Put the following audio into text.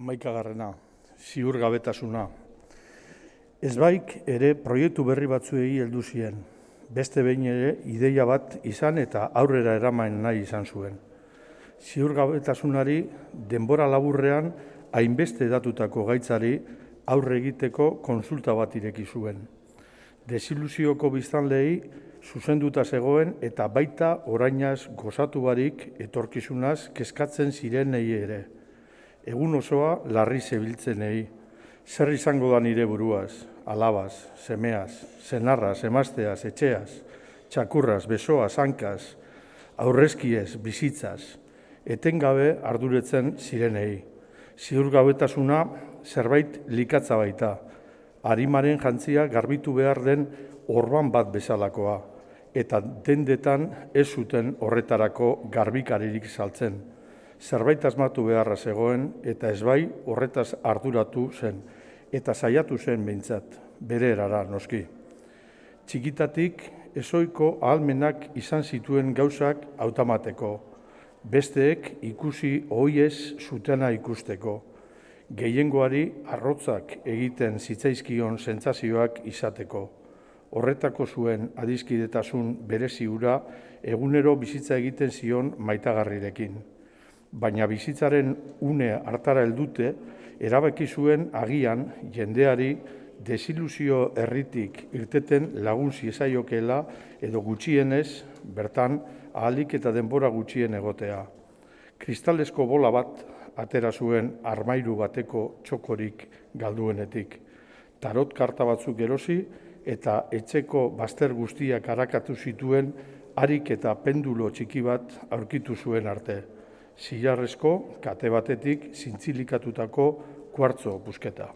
11. Ziurgabetasuna. Ezbaik ere proiektu berri batzuei heldu zien. Beste behin ere ideia bat izan eta aurrera eraman nahi izan zuen. Ziurgabetasunari denbora laburrean hainbeste datutako gaitzari aurre egiteko konsulta bat ireki zuen. Desilusioko biztanleei zuzenduta zegoen eta baita orainaz gozatu barik etorkizunaz kezkatzen zirenei ere. Egun osoa larri zebiltzenei, zer izango da nire buruaz, alabaz, semeaz, senarraz, emazteaz, etxeaz, txakurraz, besoaz, hankaz, aurrezkiez, bizitzaz, etengabe arduretzen zirenei. Ziurgabetasuna zerbait likatza baita, arimaren jantzia garbitu behar den orban bat bezalakoa, eta dendetan ez zuten horretarako garbikaririk saltzen. Zerbait asmatu beharra zegoen eta ezbai horretaz arduratu zen, eta saiatu zen behintzat, bere erara noski. Txikitatik ezoiko ahalmenak izan zituen gauzak hautamateko, besteek ikusi ohiez zutena ikusteko, gehiengoari arrotzak egiten zitzaizkion sentsazioak izateko. Horretako zuen adiskidetasun berezi hura egunero bizitza egiten zion maitagarrirekin. Baina bizitzaren une hartara heldute, erabaki zuen agian jendeari desilusio herritik irteten lagun ziezaiokeela edo gutxienez bertan ahalik eta denbora gutxien egotea. Kristalezko bola bat atera zuen armairu bateko txokorik galduenetik. Tarot karta batzuk erosi eta etxeko bazter guztiak arakatu zituen harik eta pendulo txiki bat aurkitu zuen arte. Zilarrezko kate batetik zintzilikatutako kuartzo busketa.